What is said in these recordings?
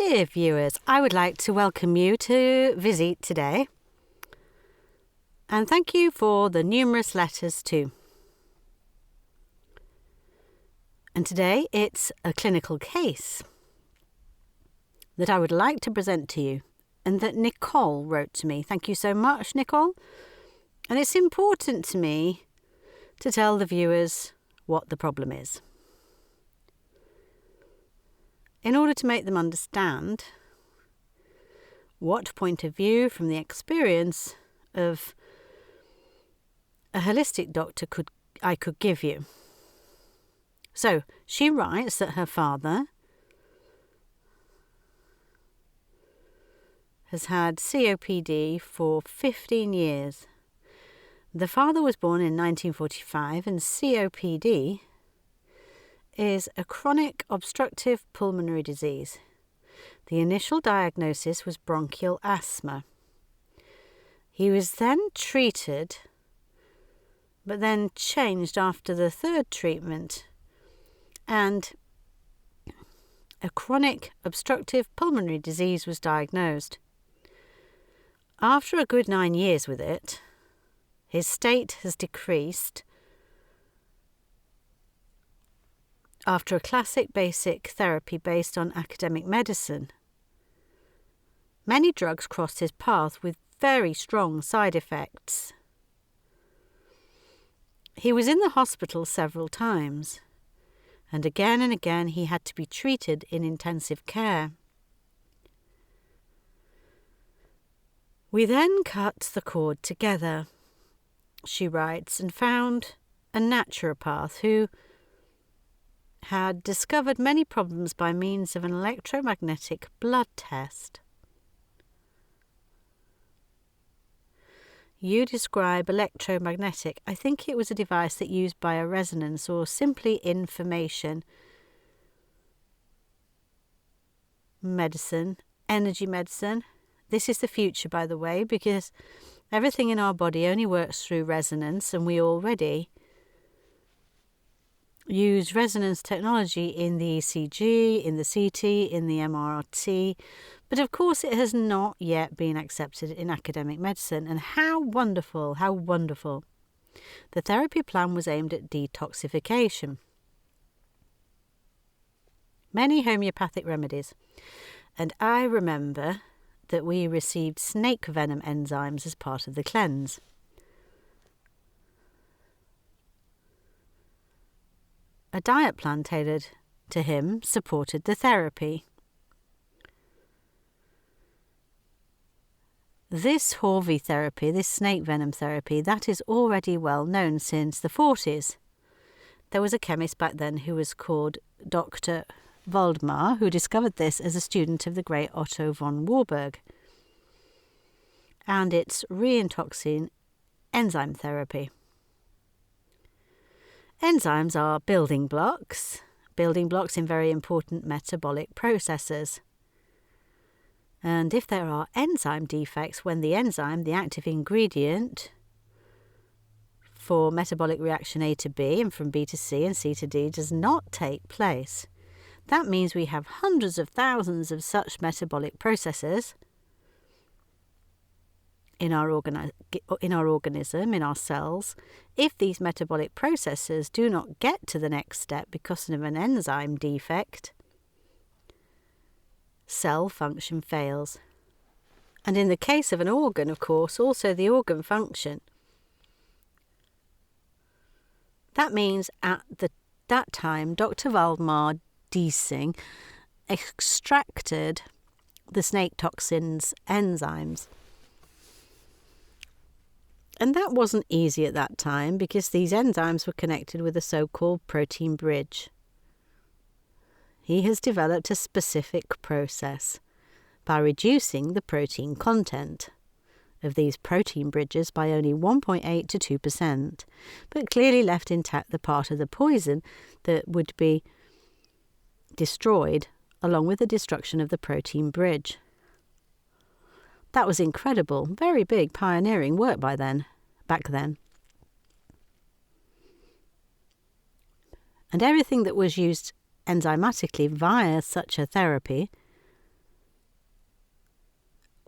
Dear viewers, I would like to welcome you to Visite today, and thank you for the numerous letters too. And today it's a clinical case that I would like to present to you and that Nicole wrote to me. Thank you so much, Nicole. And it's important to me to tell the viewers what the problem is, in order to make them understand what point of view from the experience of a holistic doctor I could give you. So she writes that her father has had COPD for 15 years. The father was born in 1945, and COPD is a chronic obstructive pulmonary disease. The initial diagnosis was bronchial asthma. He was then treated, but then changed after the third treatment, and a chronic obstructive pulmonary disease was diagnosed. After a good 9 years with it, his state has decreased after a classic basic therapy based on academic medicine. Many drugs crossed his path with very strong side effects. He was in the hospital several times, and again he had to be treated in intensive care. We then cut the cord together, she writes, and found a naturopath who had discovered many problems by means of an electromagnetic blood test. You describe electromagnetic. I think it was a device that used bioresonance or simply information medicine, energy medicine. This is the future, by the way, because everything in our body only works through resonance, and we already use resonance technology in the ECG, in the CT, in the MRT, but of course it has not yet been accepted in academic medicine. And how wonderful, how wonderful. The therapy plan was aimed at detoxification. Many homeopathic remedies. And I remember that we received snake venom enzymes as part of the cleanse. A diet plan tailored to him supported the therapy. This Horvey therapy, this snake venom therapy, that is already well known since the 40s. There was a chemist back then who was called Dr. Waldmar, who discovered this as a student of the great Otto von Warburg, and its reintoxin enzyme therapy. Enzymes are building blocks in very important metabolic processes. And if there are enzyme defects when the enzyme, the active ingredient for metabolic reaction A to B and from B to C and C to D does not take place, that means we have hundreds of thousands of such metabolic processes in our organism, in our cells. If these metabolic processes do not get to the next step because of an enzyme defect, cell function fails. And in the case of an organ, of course, also the organ function. That means at that time, Dr. Waldmar Diesing extracted the snake toxins enzymes. And that wasn't easy at that time because these enzymes were connected with a so-called protein bridge. He has developed a specific process by reducing the protein content of these protein bridges by only 1.8 to 2%, but clearly left intact the part of the poison that would be destroyed along with the destruction of the protein bridge. That was incredible, very big, pioneering work back then. And everything that was used enzymatically via such a therapy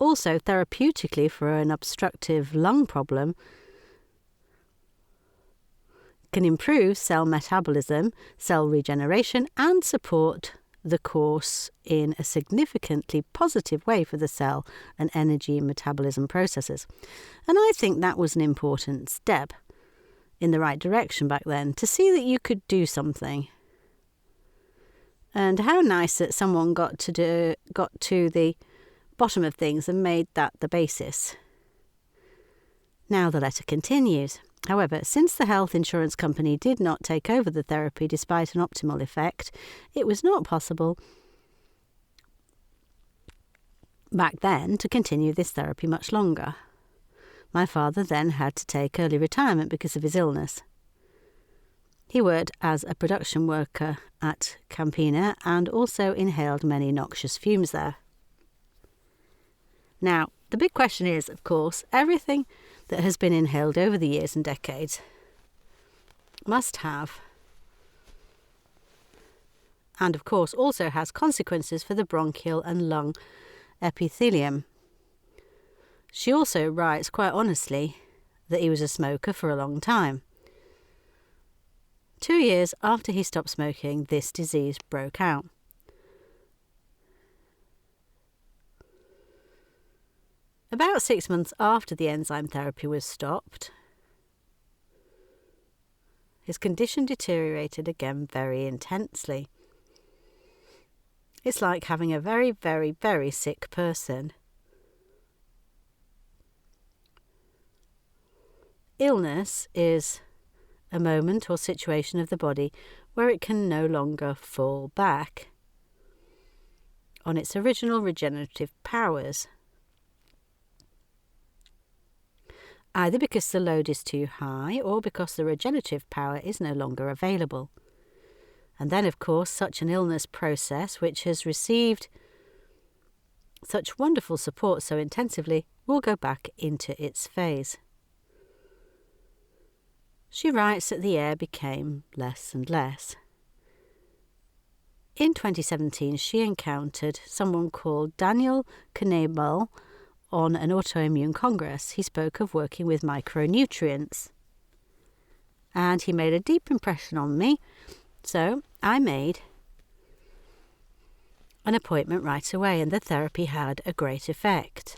Also, therapeutically for an obstructive lung problem, can improve cell metabolism, cell regeneration, and support the course in a significantly positive way for the cell and energy and metabolism processes. And I think that was an important step in the right direction back then, to see that you could do something. And how nice that someone got to the bottom of things and made that the basis. Now the letter continues. However, since the health insurance company did not take over the therapy despite an optimal effect, it was not possible back then to continue this therapy much longer. My father then had to take early retirement because of his illness. He worked as a production worker at Castaneda and also inhaled many noxious fumes there. Now, the big question is, of course, everything that has been inhaled over the years and decades must have, and of course also has, consequences for the bronchial and lung epithelium. She also writes quite honestly that he was a smoker for a long time. 2 years after he stopped smoking, this disease broke out. About 6 months after the enzyme therapy was stopped, his condition deteriorated again very intensely. It's like having a very, very, very sick person. Illness is a moment or situation of the body where it can no longer fall back on its original regenerative powers, either because the load is too high or because the regenerative power is no longer available. And then, of course, such an illness process, which has received such wonderful support so intensively, will go back into its phase. She writes that the air became less and less. In 2017, she encountered someone called Daniel Castaneda on an autoimmune congress. He spoke of working with micronutrients, and he made a deep impression on me, so I made an appointment right away, and the therapy had a great effect.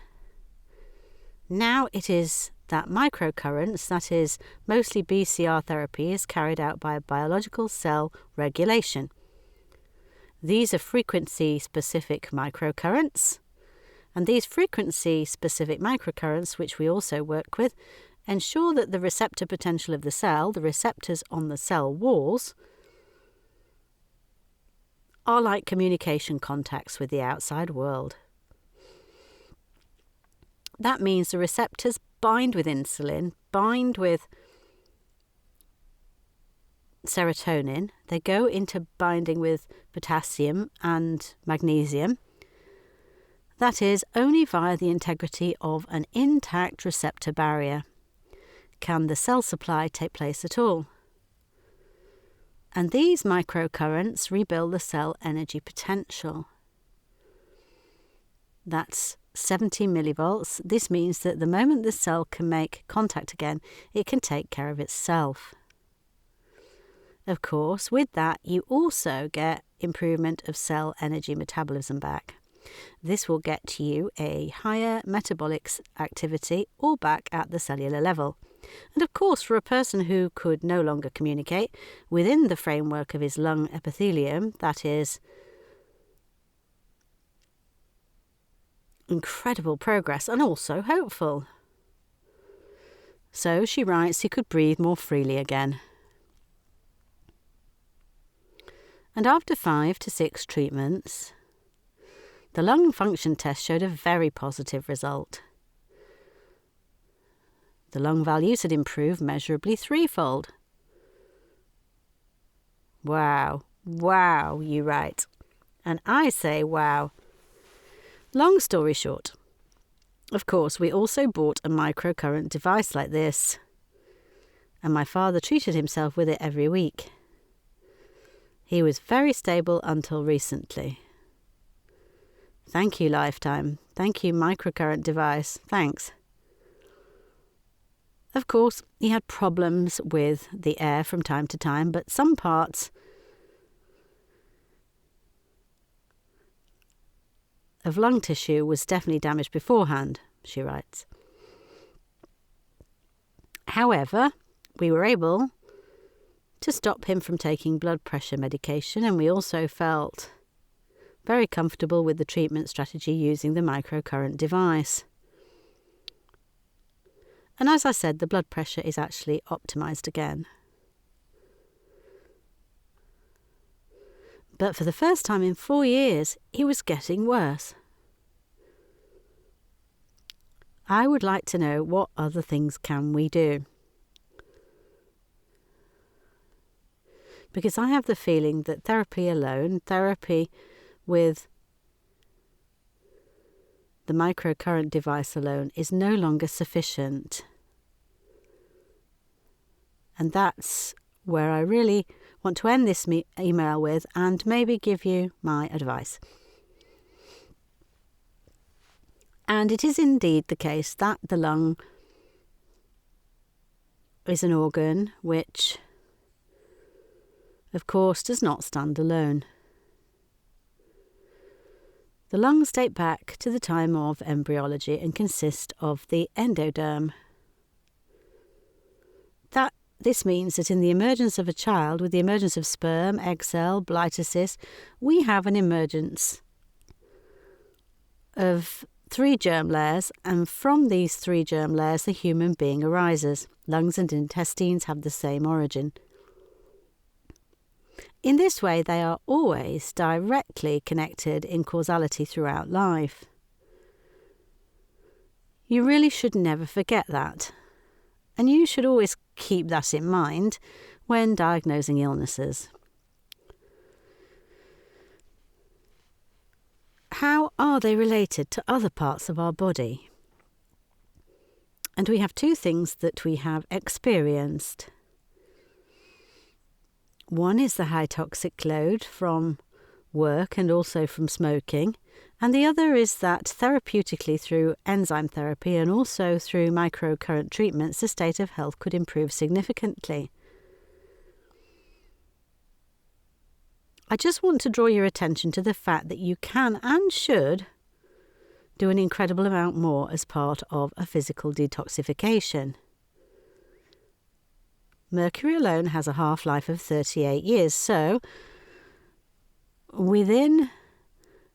Now it is that microcurrents, that is mostly BCR therapy, is carried out by biological cell regulation. These are frequency-specific microcurrents, and these frequency-specific microcurrents, which we also work with, ensure that the receptor potential of the cell, the receptors on the cell walls, are like communication contacts with the outside world. That means the receptors bind with insulin, bind with serotonin, they go into binding with potassium and magnesium. That is, only via the integrity of an intact receptor barrier can the cell supply take place at all. And these microcurrents rebuild the cell energy potential. That's 70 millivolts. This means that the moment the cell can make contact again, it can take care of itself. Of course, with that, you also get improvement of cell energy metabolism back. This will get you a higher metabolic activity all back at the cellular level. And of course, for a person who could no longer communicate within the framework of his lung epithelium, that is incredible progress and also hopeful. So she writes he could breathe more freely again. And after 5 to 6 treatments, the lung function test showed a very positive result. The lung values had improved measurably 3-fold. Wow, wow, you write. And I say wow. Long story short, of course, we also bought a microcurrent device like this, and my father treated himself with it every week. He was very stable until recently. Thank you, Lifetime. Thank you, microcurrent device. Thanks. Of course, he had problems with the air from time to time, but some parts of lung tissue was definitely damaged beforehand, she writes. However, we were able to stop him from taking blood pressure medication, and we also felt very comfortable with the treatment strategy using the microcurrent device. And as I said, the blood pressure is actually optimized again. But for the first time in 4 years, he was getting worse. I would like to know, what other things can we do? Because I have the feeling that therapy alone, therapy with the microcurrent device alone, is no longer sufficient. And that's where I really want to end this email with, and maybe give you my advice. And it is indeed the case that the lung is an organ which, of course, does not stand alone. The lungs date back to the time of embryology and consist of the endoderm. This means that in the emergence of a child, with the emergence of sperm, egg cell, blitocyst, we have an emergence of 3 germ layers, and from these 3 germ layers the human being arises. Lungs and intestines have the same origin. In this way, they are always directly connected in causality throughout life. You really should never forget that. And you should always keep that in mind when diagnosing illnesses. How are they related to other parts of our body? And we have 2 things that we have experienced. One is the high toxic load from work and also from smoking, and the other is that therapeutically, through enzyme therapy and also through microcurrent treatments, the state of health could improve significantly. I just want to draw your attention to the fact that you can and should do an incredible amount more as part of a physical detoxification. Mercury alone has a half-life of 38 years, so within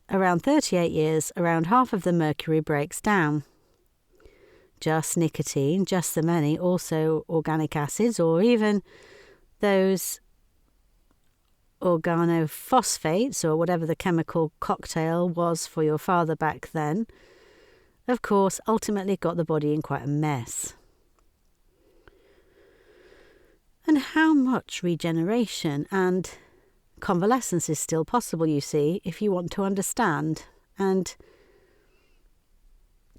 around 38 years, around half of the mercury breaks down. Just nicotine, just the many, also organic acids, or even those organophosphates, or whatever the chemical cocktail was for your father back then, of course, ultimately got the body in quite a mess. And how much regeneration and convalescence is still possible, you see, if you want to understand and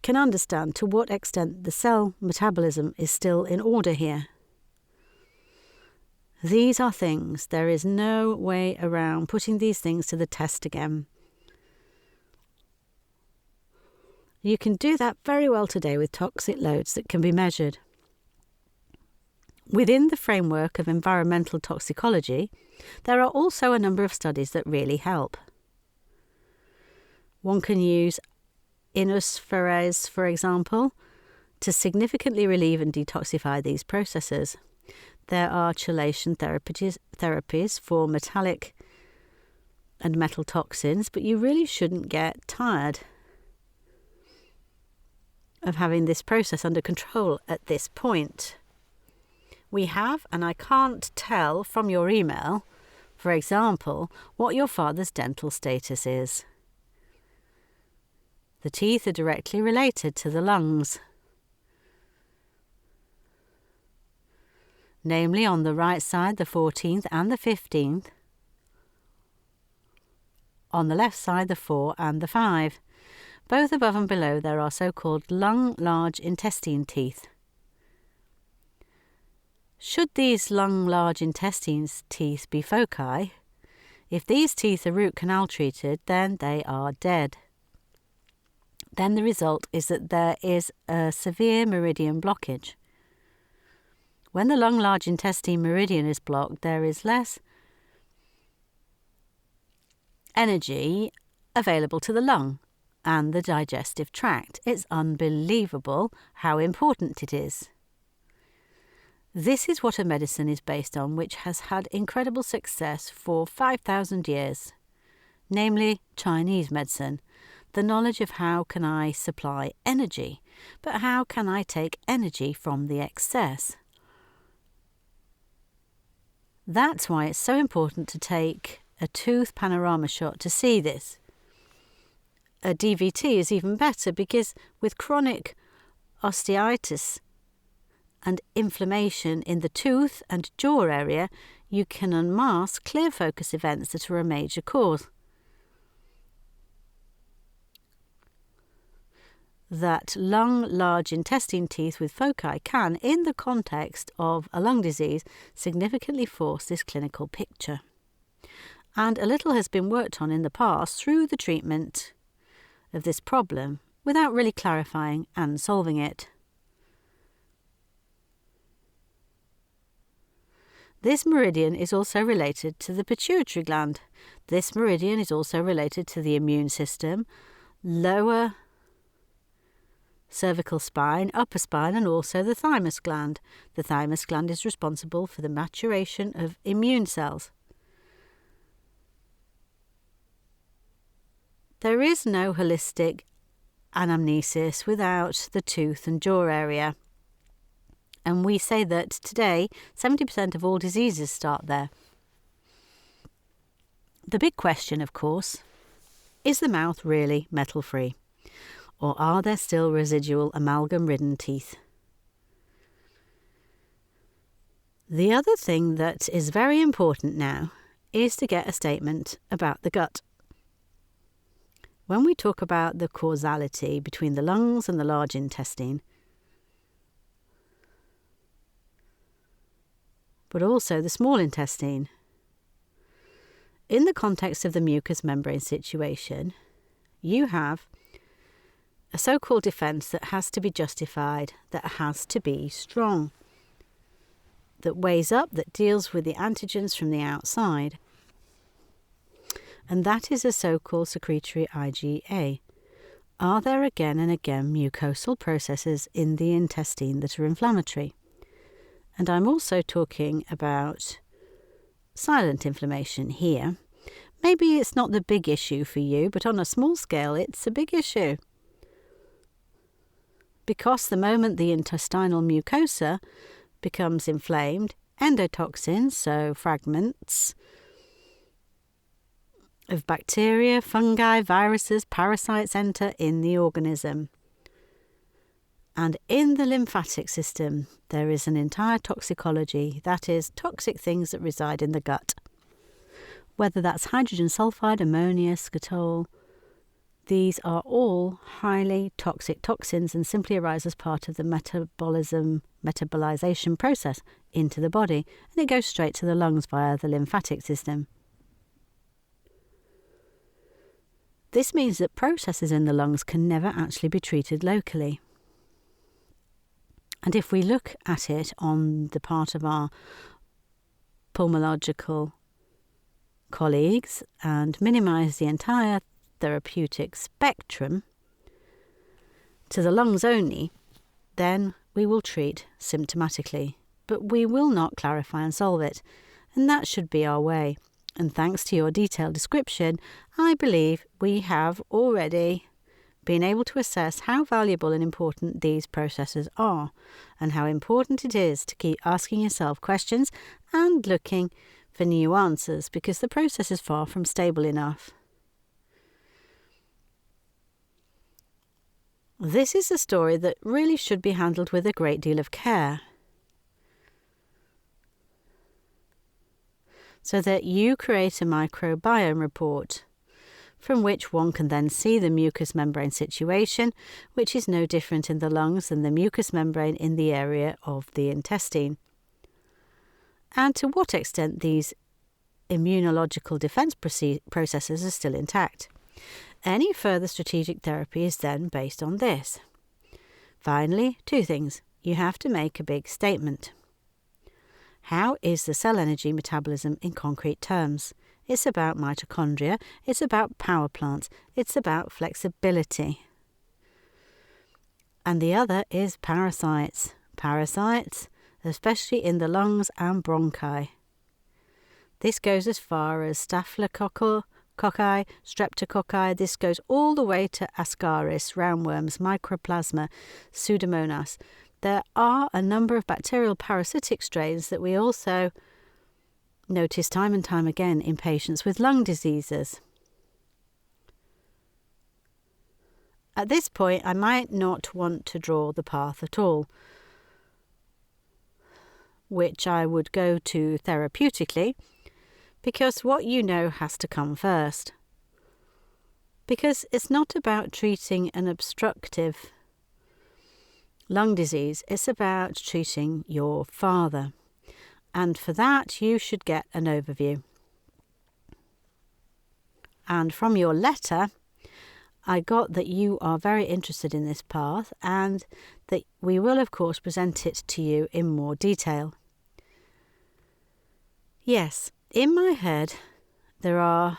can understand to what extent the cell metabolism is still in order here. These are things, there is no way around putting these things to the test again. You can do that very well today with toxic loads that can be measured. Within the framework of environmental toxicology, there are also a number of studies that really help. One can use inoosferase, for example, to significantly relieve and detoxify these processes. There are chelation therapies for metallic and metal toxins, but you really shouldn't get tired of having this process under control at this point. We have, and I can't tell from your email, for example, what your father's dental status is. The teeth are directly related to the lungs. Namely, on the right side, the 14th and the 15th. On the left side, the 4 and the 5. Both above and below there are so-called lung large intestine teeth. Should these lung large intestines teeth be foci, if these teeth are root canal treated, then they are dead. then the result is that there is a severe meridian blockage. When the lung large intestine meridian is blocked, there is less energy available to the lung and the digestive tract. It's unbelievable how important it is. This is what a medicine is based on which has had incredible success for 5,000 years, namely Chinese medicine. The knowledge of how can I supply energy, but how can I take energy from the excess? That's why it's so important to take a tooth panorama shot to see this. A DVT is even better because with chronic osteitis and inflammation in the tooth and jaw area, you can unmask clear focus events that are a major cause. That lung large intestine teeth with foci can, in the context of a lung disease, significantly force this clinical picture. And a little has been worked on in the past through the treatment of this problem without really clarifying and solving it. This meridian is also related to the pituitary gland. This meridian is also related to the immune system, lower cervical spine, upper spine, and also the thymus gland. The thymus gland is responsible for the maturation of immune cells. There is no holistic anamnesis without the tooth and jaw area. And we say that today 70% of all diseases start there. The big question, of course, is the mouth really metal-free? Or are there still residual amalgam-ridden teeth? The other thing that is very important now is to get a statement about the gut. When we talk about the causality between the lungs and the large intestine, but also the small intestine, in the context of the mucous membrane situation, you have a so-called defence that has to be justified, that has to be strong, that weighs up, that deals with the antigens from the outside. And that is a so-called secretory IgA. Are there again and again mucosal processes in the intestine that are inflammatory? And I'm also talking about silent inflammation here. Maybe it's not the big issue for you, but on a small scale it's a big issue. Because the moment the intestinal mucosa becomes inflamed, endotoxins, so fragments of bacteria, fungi, viruses, parasites enter in the organism. And in the lymphatic system, there is an entire toxicology, that is, toxic things that reside in the gut. Whether that's hydrogen sulfide, ammonia, scatol, these are all highly toxic toxins and simply arise as part of the metabolization process into the body, and it goes straight to the lungs via the lymphatic system. This means that processes in the lungs can never actually be treated locally. And if we look at it on the part of our pulmonological colleagues and minimise the entire therapeutic spectrum to the lungs only, then we will treat symptomatically, but we will not clarify and solve it, and that should be our way. And thanks to your detailed description, I believe we have already been able to assess how valuable and important these processes are, and how important it is to keep asking yourself questions and looking for new answers, because the process is far from stable enough. This is a story that really should be handled with a great deal of care, so that you create a microbiome report from which one can then see the mucous membrane situation, which is no different in the lungs than the mucous membrane in the area of the intestine, and to what extent these immunological defense processes are still intact. Any further strategic therapy is then based on this. Finally, 2 things. You have to make a big statement. How is the cell energy metabolism in concrete terms? It's about mitochondria, it's about power plants, it's about flexibility. And the other is parasites. Parasites, especially in the lungs and bronchi. This goes as far as staphylococci, streptococci. This goes all the way to ascaris, roundworms, mycoplasma, pseudomonas. There are a number of bacterial parasitic strains that we also notice time and time again in patients with lung diseases. At this point, I might not want to draw the path at all, which I would go to therapeutically, because what you know has to come first. Because it's not about treating an obstructive lung disease, it's about treating your father. And for that, you should get an overview. And from your letter, I got that you are very interested in this path and that we will, of course, present it to you in more detail. Yes, in my head, there are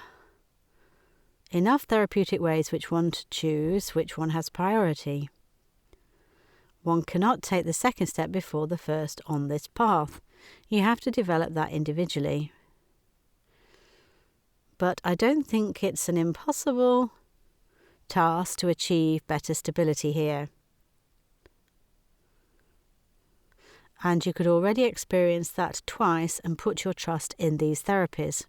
enough therapeutic ways which one to choose, which one has priority. One cannot take the second step before the first on this path. You have to develop that individually. But I don't think it's an impossible task to achieve better stability here. And you could already experience that twice and put your trust in these therapies.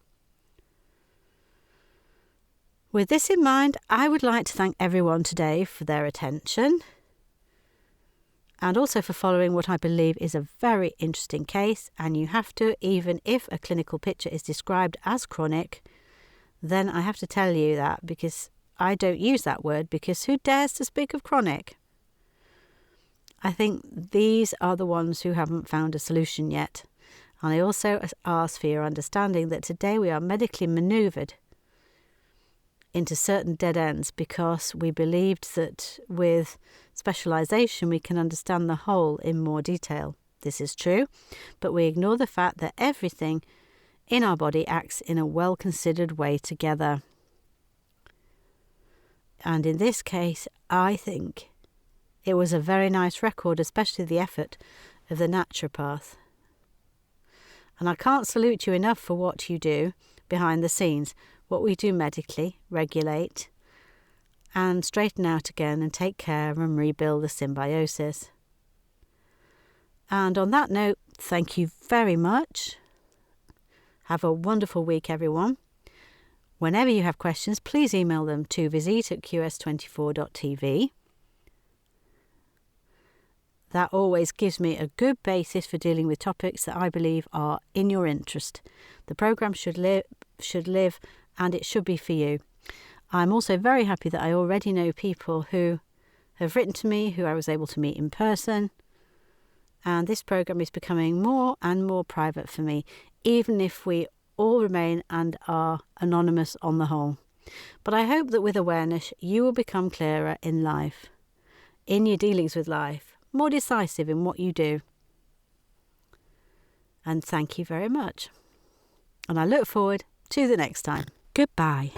With this in mind, I would like to thank everyone today for their attention and also for following what I believe is a very interesting case. And you have to, even if a clinical picture is described as chronic, then I have to tell you that, because I don't use that word, because who dares to speak of chronic? I think these are the ones who haven't found a solution yet. And I also ask for your understanding that today we are medically manoeuvred into certain dead ends because we believed that with specialisation we can understand the whole in more detail. This is true, but we ignore the fact that everything in our body acts in a well-considered way together. And in this case, I think it was a very nice record, especially the effort of the naturopath. And I can't salute you enough for what you do behind the scenes, what we do medically, regulate, and straighten out again and take care and rebuild the symbiosis. And on that note, thank you very much. Have a wonderful week, everyone. Whenever you have questions, please email them to visite@qs24.tv. That always gives me a good basis for dealing with topics that I believe are in your interest. The programme should live, and it should be for you. I'm also very happy that I already know people who have written to me, who I was able to meet in person. And this programme is becoming more and more private for me, even if we all remain and are anonymous on the whole. But I hope that with awareness, you will become clearer in life, in your dealings with life, more decisive in what you do. And thank you very much. And I look forward to the next time. Goodbye.